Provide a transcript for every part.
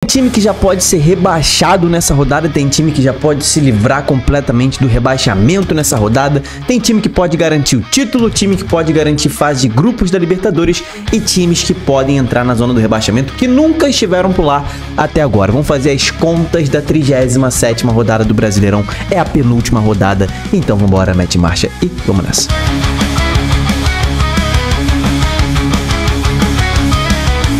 Tem time que já pode ser rebaixado nessa rodada, tem time que já pode se livrar completamente do rebaixamento nessa rodada, tem time que pode garantir o título, time que pode garantir fase de grupos da Libertadores e times que podem entrar na zona do rebaixamento que nunca estiveram por lá até agora. Vamos fazer as contas da 37ª rodada do Brasileirão, é a penúltima rodada, então vamos embora, mete marcha e vamos nessa.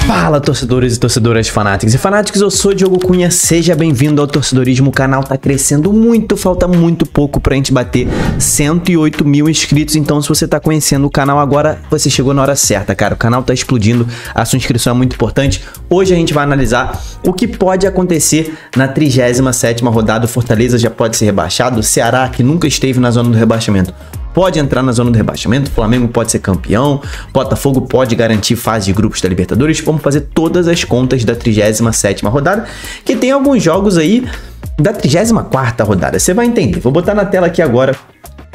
Fala, torcedores e torcedoras fanáticos e fanáticos, eu sou Diogo Cunha, seja bem-vindo ao Torcedorismo. O canal tá crescendo muito, falta muito pouco pra gente bater 108 mil inscritos, então se você tá conhecendo o canal agora, você chegou na hora certa, cara, o canal tá explodindo, a sua inscrição é muito importante. Hoje a gente vai analisar o que pode acontecer na 37ª rodada. O Fortaleza já pode ser rebaixado, o Ceará, que nunca esteve na zona do rebaixamento, pode entrar na zona do rebaixamento, o Flamengo pode ser campeão, Botafogo pode garantir fase de grupos da Libertadores. Vamos fazer todas as contas da 37ª rodada, que tem alguns jogos aí da 34ª rodada, você vai entender. Vou botar na tela aqui agora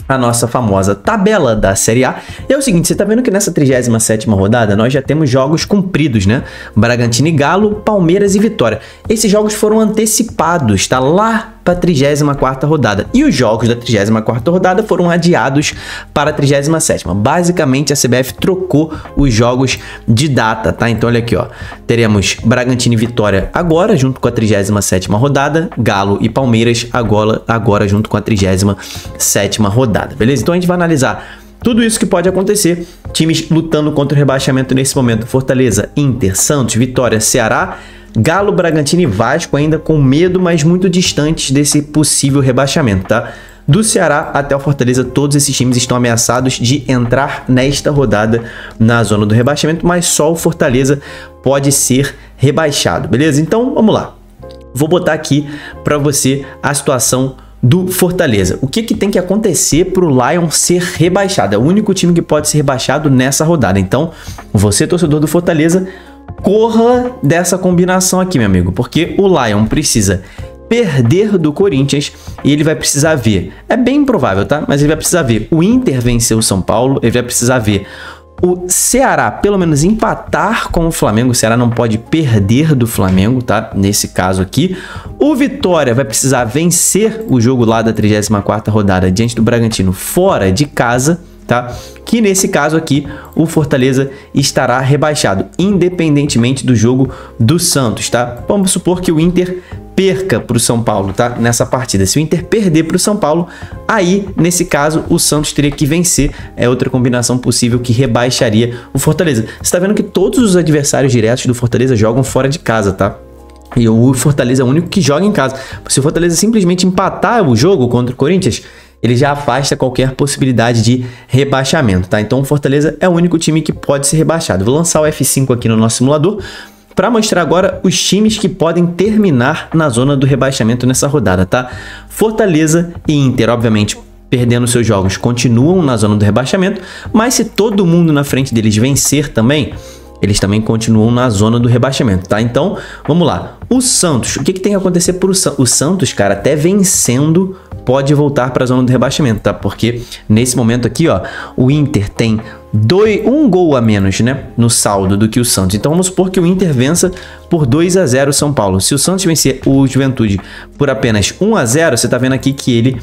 a nossa famosa tabela da Série A. E é o seguinte, você tá vendo que nessa 37ª rodada nós já temos jogos cumpridos, né? Bragantino e Galo, Palmeiras e Vitória. Esses jogos foram antecipados, tá? Lá para a 34ª rodada. E os jogos da 34ª rodada foram adiados para a 37ª. Basicamente, a CBF trocou os jogos de data, tá? Então, olha aqui, ó. Teremos Bragantino e Vitória agora, junto com a 37ª rodada. Galo e Palmeiras agora junto com a 37ª rodada, beleza? Então, a gente vai analisar tudo isso que pode acontecer. Times lutando contra o rebaixamento nesse momento. Fortaleza, Inter, Santos, Vitória, Ceará, Galo, Bragantino e Vasco ainda com medo, mas muito distantes desse possível rebaixamento, tá? Do Ceará até o Fortaleza, todos esses times estão ameaçados de entrar nesta rodada na zona do rebaixamento, mas só o Fortaleza pode ser rebaixado, beleza? Então, vamos lá. Vou botar aqui para você a situação do Fortaleza. O que tem que acontecer para o Lion ser rebaixado? É o único time que pode ser rebaixado nessa rodada. Então, você, torcedor do Fortaleza, corra dessa combinação aqui, meu amigo, porque o Lion precisa perder do Corinthians e ele vai precisar ver, é bem improvável, tá? Mas ele vai precisar ver o Inter vencer o São Paulo, ele vai precisar ver o Ceará pelo menos empatar com o Flamengo. O Ceará não pode perder do Flamengo, tá? Nesse caso aqui, o Vitória vai precisar vencer o jogo lá da 34ª rodada diante do Bragantino fora de casa, tá? Que nesse caso aqui o Fortaleza estará rebaixado, independentemente do jogo do Santos, tá? Vamos supor que o Inter perca para o São Paulo, tá? Nessa partida, se o Inter perder para o São Paulo, aí nesse caso o Santos teria que vencer. É outra combinação possível que rebaixaria o Fortaleza. Você tá vendo que todos os adversários diretos do Fortaleza jogam fora de casa, tá? E o Fortaleza é o único que joga em casa. Se o Fortaleza simplesmente empatar o jogo contra o Corinthians, ele já afasta qualquer possibilidade de rebaixamento, tá? Então o Fortaleza é o único time que pode ser rebaixado. Vou lançar o F5 aqui no nosso simulador para mostrar agora os times que podem terminar na zona do rebaixamento nessa rodada, tá? Fortaleza e Inter, obviamente, perdendo seus jogos, continuam na zona do rebaixamento, mas se todo mundo na frente deles vencer também, eles também continuam na zona do rebaixamento, tá? Então, vamos lá. O Santos, o que tem que acontecer para o Santos, cara? Até vencendo, pode voltar para a zona do rebaixamento, tá? Porque nesse momento aqui, ó, o Inter tem um gol a menos, né, no saldo do que o Santos. Então vamos supor que o Inter vença por 2-0 o São Paulo. Se o Santos vencer o Juventude por apenas 1-0, você tá vendo aqui que ele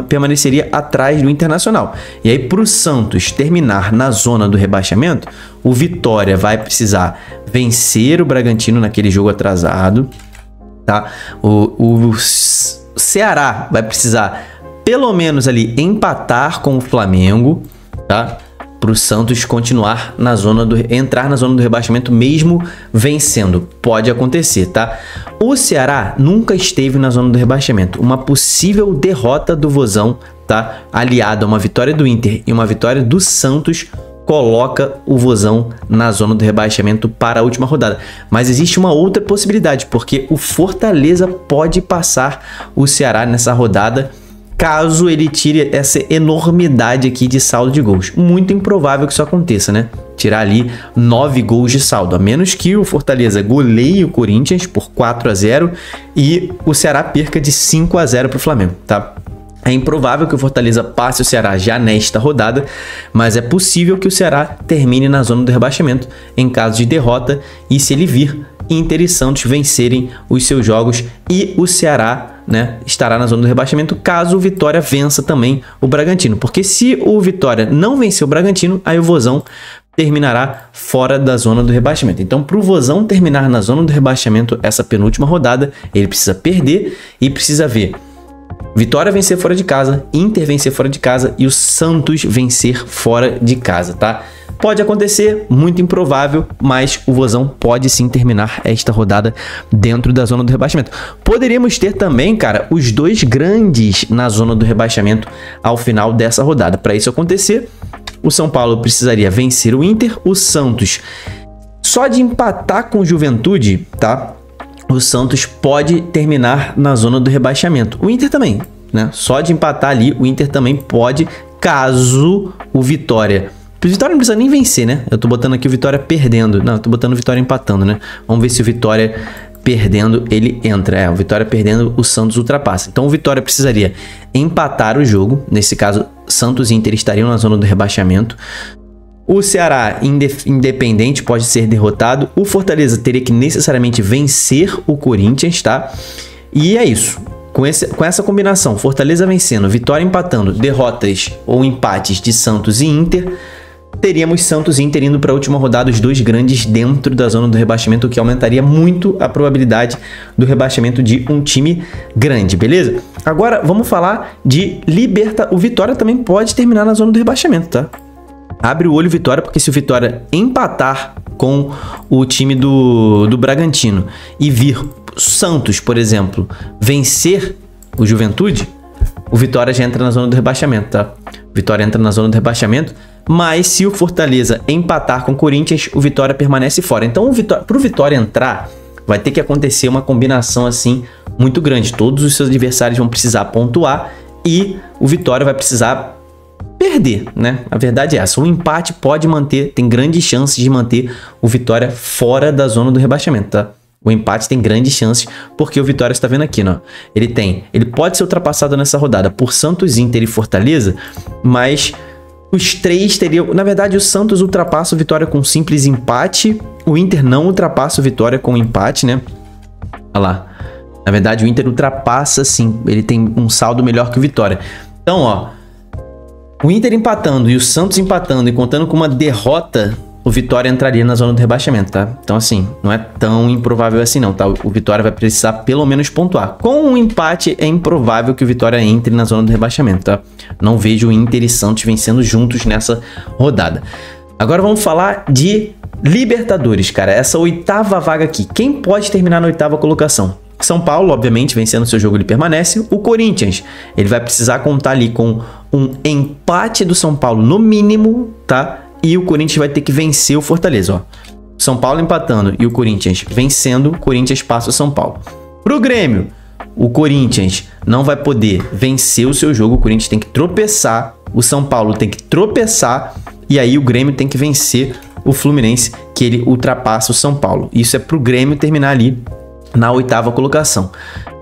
permaneceria atrás do Internacional. E aí, para o Santos terminar na zona do rebaixamento, o Vitória vai precisar vencer o Bragantino naquele jogo atrasado, tá? O Ceará vai precisar pelo menos ali empatar com o Flamengo, tá? Para o Santos continuar na zona entrar na zona do rebaixamento mesmo vencendo. Pode acontecer, tá? O Ceará nunca esteve na zona do rebaixamento. Uma possível derrota do Vozão, tá? Aliada a uma vitória do Inter e uma vitória do Santos, coloca o Vozão na zona do rebaixamento para a última rodada. Mas existe uma outra possibilidade, porque o Fortaleza pode passar o Ceará nessa rodada, caso ele tire essa enormidade aqui de saldo de gols. Muito improvável que isso aconteça, né? Tirar ali 9 gols de saldo, a menos que o Fortaleza goleie o Corinthians por 4-0 e o Ceará perca de 5-0 para o Flamengo, tá? É improvável que o Fortaleza passe o Ceará já nesta rodada, mas é possível que o Ceará termine na zona do rebaixamento em caso de derrota, e se ele vir Inter e Santos vencerem os seus jogos e o Ceará, né, estará na zona do rebaixamento caso o Vitória vença também o Bragantino. Porque se o Vitória não vencer o Bragantino, aí o Vozão terminará fora da zona do rebaixamento. Então, para o Vozão terminar na zona do rebaixamento essa penúltima rodada, ele precisa perder e precisa ver Vitória vencer fora de casa, Inter vencer fora de casa e o Santos vencer fora de casa, tá? Pode acontecer, muito improvável, mas o Vozão pode sim terminar esta rodada dentro da zona do rebaixamento. Poderíamos ter também, cara, os dois grandes na zona do rebaixamento ao final dessa rodada. Para isso acontecer, o São Paulo precisaria vencer o Inter, o Santos só de empatar com o Juventude, tá? O Santos pode terminar na zona do rebaixamento. O Inter também, né? Só de empatar ali, o Inter também pode, caso o Vitória... O Vitória não precisa nem vencer, né? Eu tô botando aqui o Vitória perdendo. Não, eu tô botando o Vitória empatando, né? Vamos ver se o Vitória perdendo, ele entra. O Vitória perdendo, o Santos ultrapassa. Então o Vitória precisaria empatar o jogo. Nesse caso, Santos e Inter estariam na zona do rebaixamento. O Ceará, independente, pode ser derrotado. O Fortaleza teria que necessariamente vencer o Corinthians, tá? E é isso. Com essa combinação, Fortaleza vencendo, Vitória empatando, derrotas ou empates de Santos e Inter, teríamos Santos e Inter indo para a última rodada, os dois grandes dentro da zona do rebaixamento, o que aumentaria muito a probabilidade do rebaixamento de um time grande, beleza? Agora, vamos falar de O Vitória também pode terminar na zona do rebaixamento, tá? Abre o olho, Vitória, porque se o Vitória empatar com o time do Bragantino e vir Santos, por exemplo, vencer o Juventude, o Vitória já entra na zona do rebaixamento, tá? Vitória entra na zona do rebaixamento, mas se o Fortaleza empatar com o Corinthians, o Vitória permanece fora. Então, para o Vitória entrar, vai ter que acontecer uma combinação assim muito grande. Todos os seus adversários vão precisar pontuar e o Vitória vai precisar perder, né? A verdade é essa. O empate pode manter, tem grandes chances de manter o Vitória fora da zona do rebaixamento, tá? O empate tem grandes chances, porque o Vitória está vendo aqui, ó. Ele pode ser ultrapassado nessa rodada por Santos, Inter e Fortaleza, mas os três teriam... Na verdade, o Santos ultrapassa o Vitória com um simples empate, o Inter não ultrapassa o Vitória com um empate, né? Olha lá. Na verdade, o Inter ultrapassa, sim. Ele tem um saldo melhor que o Vitória. Então, ó, o Inter empatando e o Santos empatando e contando com uma derrota, o Vitória entraria na zona do rebaixamento, tá? Então, assim, não é tão improvável assim não, tá? O Vitória vai precisar pelo menos pontuar. Com um empate, é improvável que o Vitória entre na zona do rebaixamento, tá? Não vejo o Inter e Santos vencendo juntos nessa rodada. Agora vamos falar de Libertadores, cara. Essa oitava vaga aqui. Quem pode terminar na oitava colocação? São Paulo, obviamente, vencendo seu jogo, ele permanece. O Corinthians, ele vai precisar contar ali com um empate do São Paulo no mínimo, tá? E o Corinthians vai ter que vencer o Fortaleza, ó. São Paulo empatando e o Corinthians vencendo, o Corinthians passa o São Paulo. Pro Grêmio, o Corinthians não vai poder vencer o seu jogo, o Corinthians tem que tropeçar, o São Paulo tem que tropeçar e aí o Grêmio tem que vencer o Fluminense, que ele ultrapassa o São Paulo. Isso é pro Grêmio terminar ali na oitava colocação.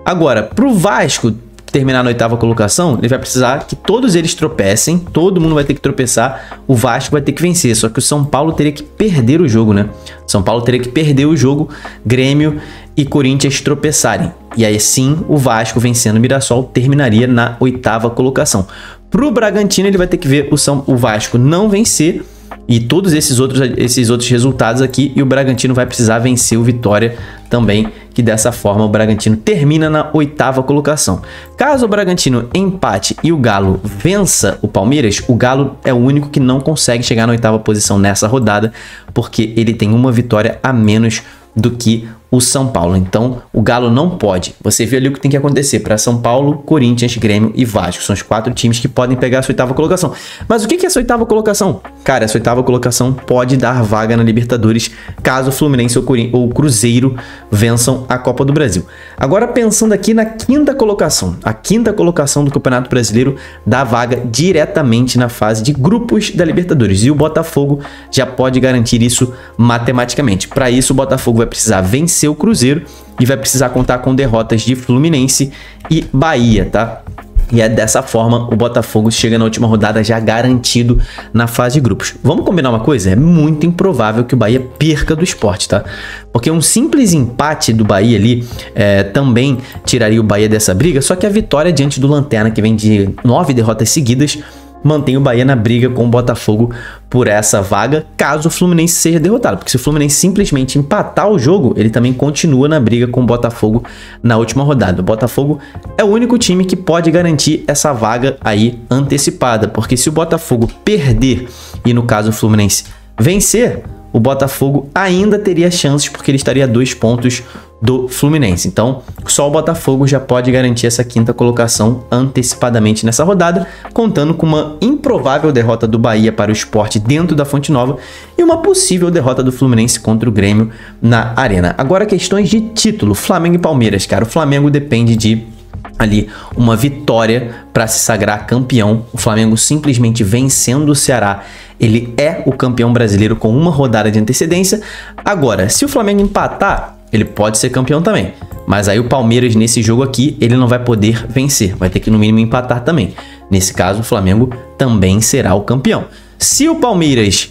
Agora, pro Vasco terminar na oitava colocação, ele vai precisar que todos eles tropecem, todo mundo vai ter que tropeçar, o Vasco vai ter que vencer, só que o São Paulo teria que perder o jogo, né? São Paulo teria que perder o jogo, Grêmio e Corinthians tropeçarem. E aí sim, o Vasco vencendo o Mirassol terminaria na oitava colocação. Pro Bragantino, ele vai ter que ver o Vasco não vencer e todos esses outros resultados aqui, e o Bragantino vai precisar vencer o Vitória também, que dessa forma o Bragantino termina na oitava colocação. Caso o Bragantino empate e o Galo vença o Palmeiras, o Galo é o único que não consegue chegar na oitava posição nessa rodada, porque ele tem uma vitória a menos do que o São Paulo. Então, o Galo não pode. Você viu ali o que tem que acontecer para São Paulo, Corinthians, Grêmio e Vasco. São os 4 times que podem pegar essa oitava colocação. Mas o que é essa oitava colocação? Cara, essa oitava colocação pode dar vaga na Libertadores caso o Fluminense ou o Cruzeiro vençam a Copa do Brasil. Agora, pensando aqui na quinta colocação. A quinta colocação do Campeonato Brasileiro dá vaga diretamente na fase de grupos da Libertadores. E o Botafogo já pode garantir isso matematicamente. Para isso, o Botafogo vai precisar vencer o Cruzeiro e vai precisar contar com derrotas de Fluminense e Bahia, tá? E é dessa forma o Botafogo chega na última rodada já garantido na fase de grupos. Vamos combinar uma coisa? É muito improvável que o Bahia perca do Sport, tá? Porque um simples empate do Bahia ali também tiraria o Bahia dessa briga, só que a vitória diante do Lanterna, que vem de 9 derrotas seguidas, mantém o Bahia na briga com o Botafogo por essa vaga, caso o Fluminense seja derrotado. Porque se o Fluminense simplesmente empatar o jogo, ele também continua na briga com o Botafogo na última rodada. O Botafogo é o único time que pode garantir essa vaga aí antecipada, porque se o Botafogo perder e no caso o Fluminense vencer, o Botafogo ainda teria chances, porque ele estaria a 2 pontos do Fluminense. Então, só o Botafogo já pode garantir essa 5ª colocação antecipadamente nessa rodada, contando com uma improvável derrota do Bahia para o Sport dentro da Fonte Nova e uma possível derrota do Fluminense contra o Grêmio na Arena. Agora, questões de título, Flamengo e Palmeiras, cara. O Flamengo depende de ali uma vitória para se sagrar campeão. O Flamengo simplesmente vencendo o Ceará, ele é o campeão brasileiro com uma rodada de antecedência. Agora, se o Flamengo empatar, ele pode ser campeão também. Mas aí o Palmeiras nesse jogo aqui, ele não vai poder vencer, vai ter que no mínimo empatar também. Nesse caso, o Flamengo também será o campeão. Se o Palmeiras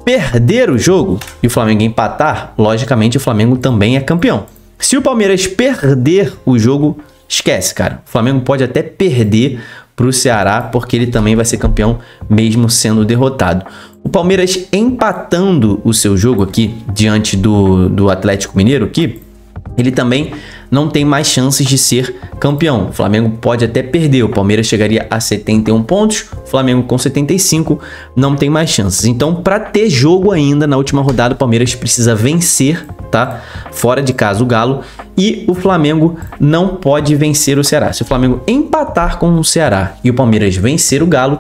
perder o jogo e o Flamengo empatar, logicamente o Flamengo também é campeão. Se o Palmeiras perder o jogo, esquece, cara. O Flamengo pode até perder para o Ceará, porque ele também vai ser campeão mesmo sendo derrotado. O Palmeiras empatando o seu jogo aqui diante do Atlético Mineiro aqui, ele também não tem mais chances de ser campeão. O Flamengo pode até perder, o Palmeiras chegaria a 71 pontos, o Flamengo com 75 não tem mais chances. Então, para ter jogo ainda na última rodada, o Palmeiras precisa vencer, tá? Fora de casa o Galo, e o Flamengo não pode vencer o Ceará. Se o Flamengo empatar com o Ceará e o Palmeiras vencer o Galo,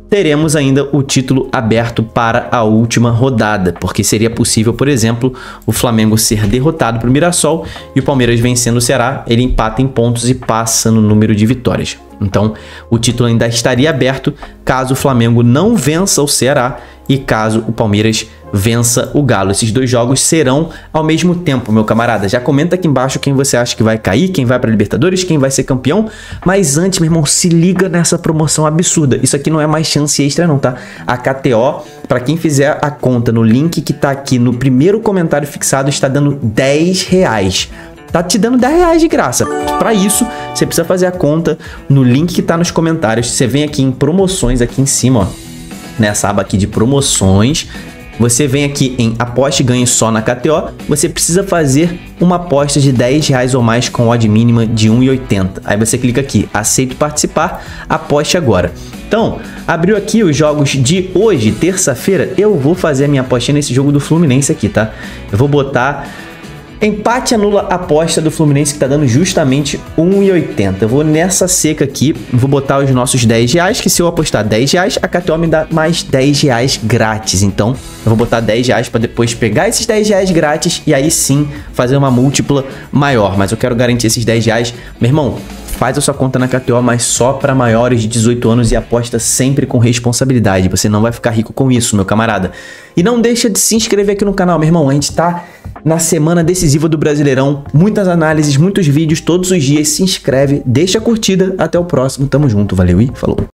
teremos ainda o título aberto para a última rodada, porque seria possível, por exemplo, o Flamengo ser derrotado para o Mirassol e o Palmeiras vencendo o Ceará, ele empata em pontos e passa no número de vitórias. Então, o título ainda estaria aberto caso o Flamengo não vença o Ceará e caso o Palmeiras vença o Galo. Esses dois jogos serão ao mesmo tempo, meu camarada. Já comenta aqui embaixo quem você acha que vai cair, quem vai para Libertadores, quem vai ser campeão. Mas antes, meu irmão, se liga nessa promoção absurda. Isso aqui não é mais chance extra não, tá? A KTO, para quem fizer a conta no link que tá aqui no primeiro comentário fixado, está dando R$10. Tá te dando R$10 de graça. Para isso, você precisa fazer a conta no link que tá nos comentários. Você vem aqui em promoções, aqui em cima, ó, nessa aba aqui de promoções. Você vem aqui em aposte e ganhe só na KTO. Você precisa fazer uma aposta de R$10 ou mais com odd mínima de 1,80. Aí você clica aqui, aceito participar, aposte agora. Então, abriu aqui os jogos de hoje, terça-feira. Eu vou fazer a minha apostinha nesse jogo do Fluminense aqui, tá? Eu vou botar empate anula a aposta do Fluminense, que tá dando justamente 1,80. Eu vou nessa seca aqui, vou botar os nossos R$10, que se eu apostar R$10, a KTO me dá mais R$10 grátis. Então, eu vou botar R$10 para depois pegar esses R$10 grátis e aí sim fazer uma múltipla maior. Mas eu quero garantir esses R$10. Meu irmão, faz a sua conta na KTO, mas só para maiores de 18 anos e aposta sempre com responsabilidade. Você não vai ficar rico com isso, meu camarada. E não deixa de se inscrever aqui no canal, meu irmão. A gente tá na semana decisiva do Brasileirão. Muitas análises, muitos vídeos todos os dias. Se inscreve, deixa a curtida. Até o próximo. Tamo junto. Valeu e falou.